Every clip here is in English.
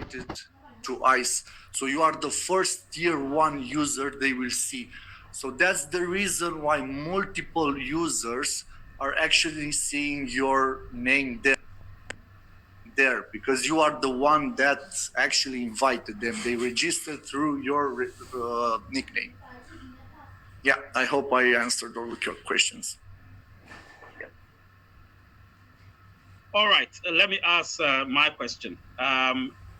invited to ICE. So you are the first tier 1 user they will see. So that's the reason why multiple users are actually seeing your name there, because you are the one that actually invited them. They registered through your nickname. Yeah, I hope I answered all of your questions. All right, let me ask my question.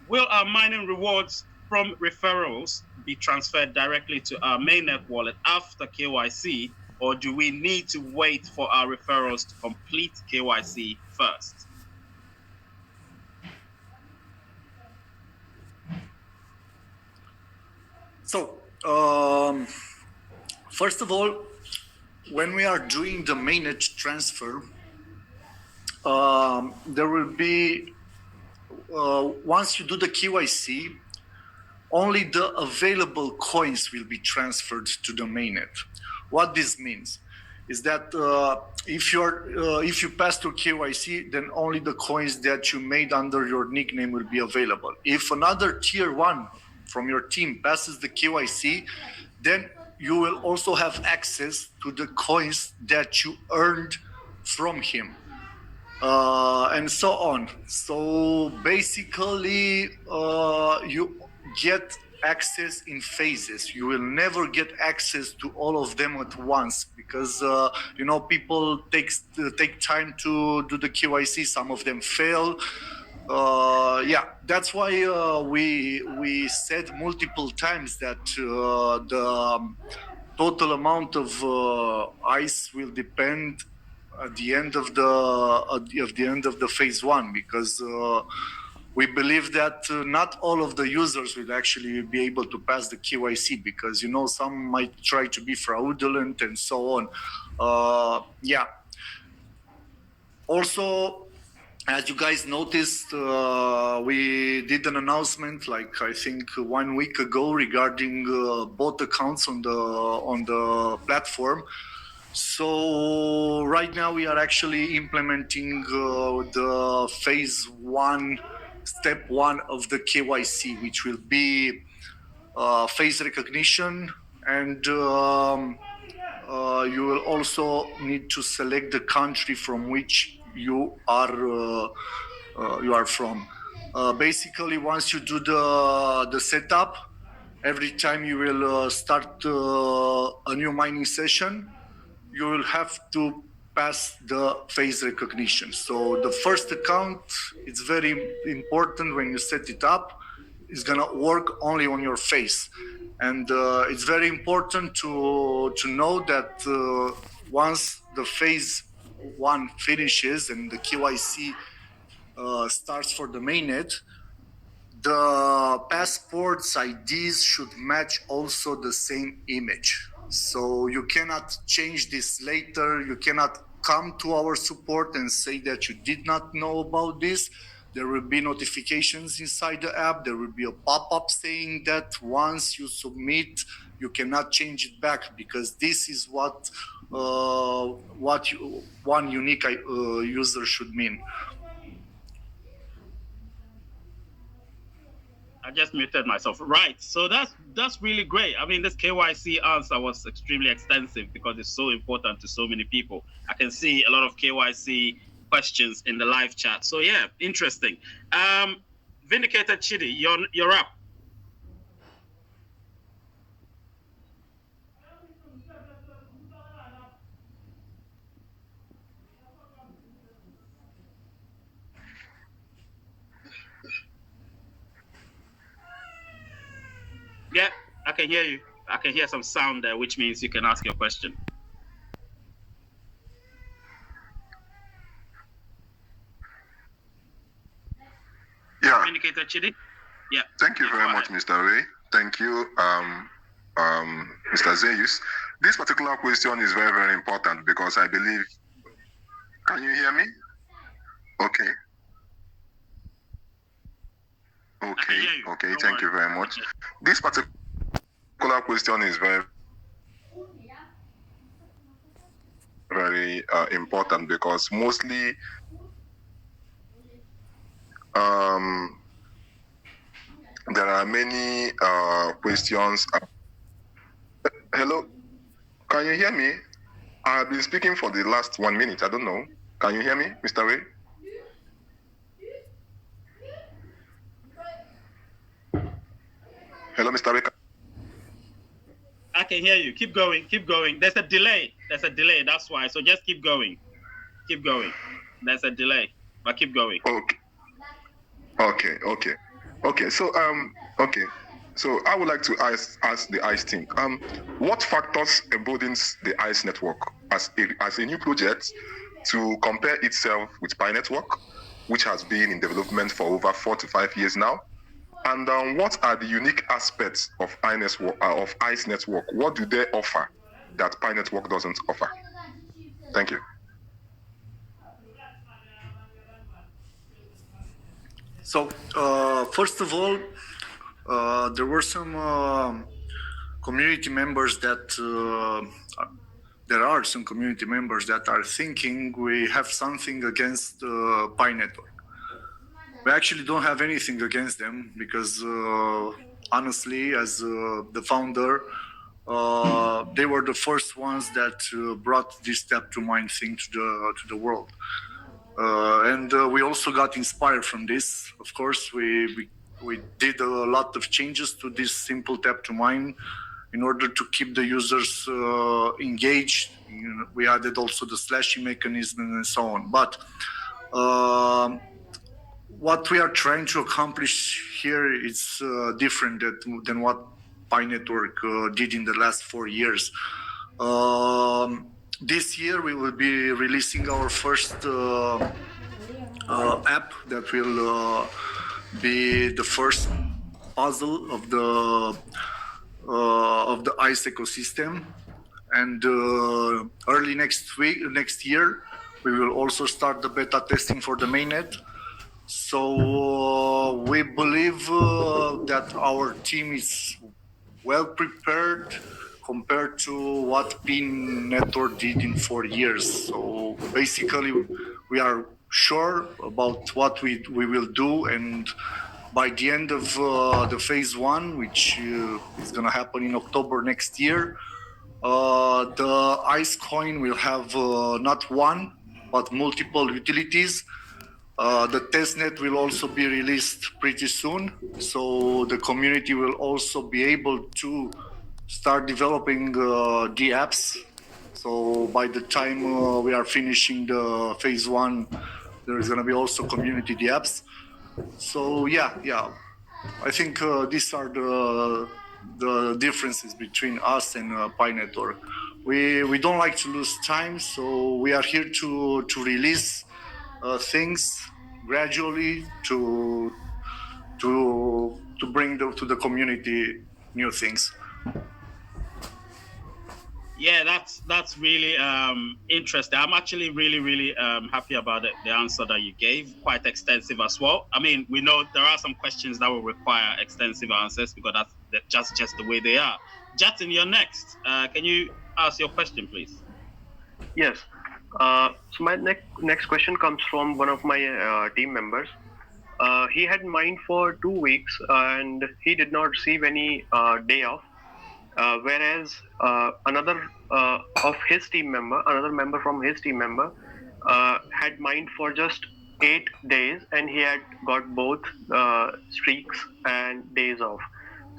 Will our mining rewards from referrals be transferred directly to our mainnet wallet after KYC, or do we need to wait for our referrals to complete KYC first? So, first of all, when we are doing the mainnet transfer, there will be, once you do the KYC, only the available coins will be transferred to the mainnet. What this means is that if you pass through KYC, then only the coins that you made under your nickname will be available. If another tier 1 from your team passes the KYC, then you will also have access to the coins that you earned from him. And so on. So basically, you get access in phases. You will never get access to all of them at once, because people take time to do the KYC. Some of them fail. That's why we said multiple times that the total amount of ICE will depend at the end of the phase 1, because we believe that not all of the users will actually be able to pass the KYC, because some might try to be fraudulent and so on. Also, as you guys noticed, we did an announcement, like I think 1 week ago, regarding both accounts on the platform. So right now we are actually implementing the phase 1, step 1 of the KYC, which will be face recognition, and you will also need to select the country from which you are from. Basically, once you do the setup, every time you will start a new mining session, you will have to pass the face recognition. So the first account, it's very important when you set it up, it's gonna work only on your face. And it's very important to know that once the phase 1 finishes and the KYC starts for the mainnet, the passports IDs should match also the same image. So you cannot change this later. You cannot come to our support and say that you did not know about this. There will be notifications inside the app. There will be a pop-up saying that once you submit, you cannot change it back, because this is what one unique user should mean. I just muted myself. Right. So that's really great. I mean, this KYC answer was extremely extensive because it's so important to so many people. I can see a lot of KYC questions in the live chat. So yeah, interesting. Vindicated Chidi, you're up. Yeah, I can hear you. I can hear some sound there, which means you can ask your question. Yeah. Vindicated Chidi? Yeah. Thank you very much, Mr. Ray. Thank you, Mr. Zeus. This particular question is very, very important because I believe. Can you hear me? Okay. Okay. Thank you very much. This particular question is very, very important because mostly there are many questions. Hello, can you hear me? I've been speaking for the last 1 minute. I don't know. Can you hear me, Mr. Ray? Hello, Mr. Ray. I can hear you. Keep going. Keep going. There's a delay. There's a delay. That's why. So just keep going. Keep going. There's a delay, but keep going. Okay. So So I would like to ask the ICE team, what factors emboldens the ICE network as a new project to compare itself with Pi Network, which has been in development for over 4 to 5 years now? And what are the unique aspects of ICE network? What do they offer that Pi Network doesn't offer? Thank you. So, first of all, there were some community members that there are some community members that are thinking we have something against Pi Network. We actually don't have anything against them because honestly, as the founder, they were the first ones that brought this tap to mind thing to the world. And we also got inspired from this. Of course, we did a lot of changes to this simple tap to mine in order to keep the users engaged. We added also the slashing mechanism and so on. But what we are trying to accomplish here is different than what Pi Network did in the last 4 years. This year we will be releasing our first app that will be the first puzzle of the ICE ecosystem, and early next year we will also start the beta testing for the mainnet. So we believe that our team is well prepared compared to what Pi Network did in 4 years. So basically, we are sure about what we will do, and by the end of the phase 1, which is going to happen in October next year, the ICE coin will have not one, but multiple utilities. The testnet will also be released pretty soon, so the community will also be able to start developing the apps. So by the time we are finishing the phase 1, there is going to be also community the apps. So yeah, I think these are the differences between us and Pi Network. We don't like to lose time, so we are here to release things gradually to bring to the community new things. Yeah, that's really interesting. I'm actually really happy about the answer that you gave, quite extensive as well. I mean, we know there are some questions that will require extensive answers because that's just the way they are. Jatin, you're next. Can you ask your question, please? Yes. So my next question comes from one of my team members. He had mined for 2 weeks and he did not receive any day off. Whereas another member from his team member had mined for just 8 days and he had got both streaks and days off.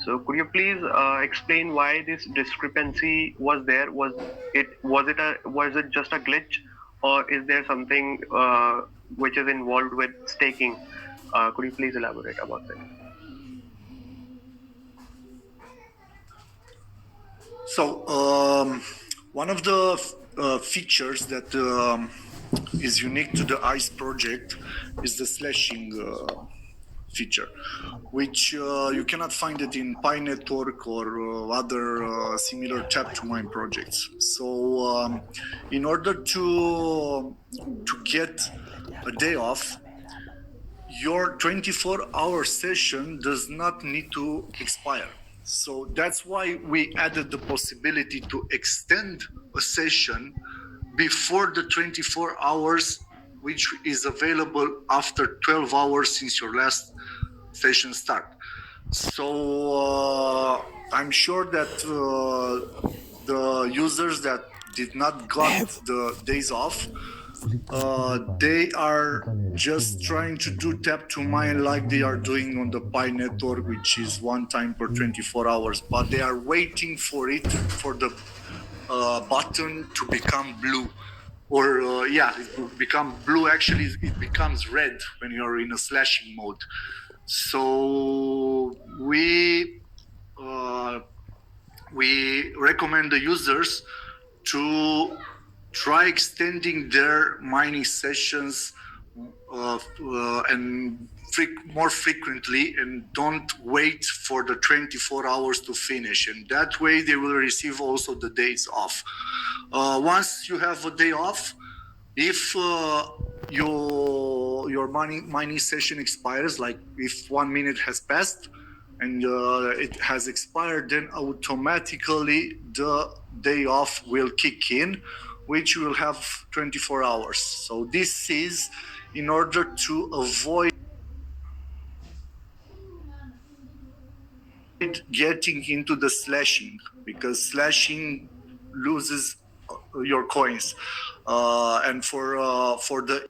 So could you please explain why this discrepancy was there? Was it just a glitch, or is there something which is involved with staking? Could you please elaborate about that? So one of the features that is unique to the ICE project is the slashing feature, which you cannot find it in Pi Network or other similar tap to mine projects. So in order to get a day off, your 24-hour session does not need to expire. So that's why we added the possibility to extend a session before the 24 hours, which is available after 12 hours since your last session start. So I'm sure that the users that did not got the days off, they are just trying to do tap to mine like they are doing on the Pi network, which is one time per 24 hours. But they are waiting for it, for the button to become blue. Or it will become blue. Actually, it becomes red when you're in a slashing mode. So we recommend the users to try extending their mining sessions and more frequently, and don't wait for the 24 hours to finish. And that way they will receive also the days off. Once you have a day off, if your mining session expires, like if 1 minute has passed and it has expired, then automatically the day off will kick in, which will have 24 hours. So this is in order to avoid getting into the slashing, because slashing loses your coins. And for the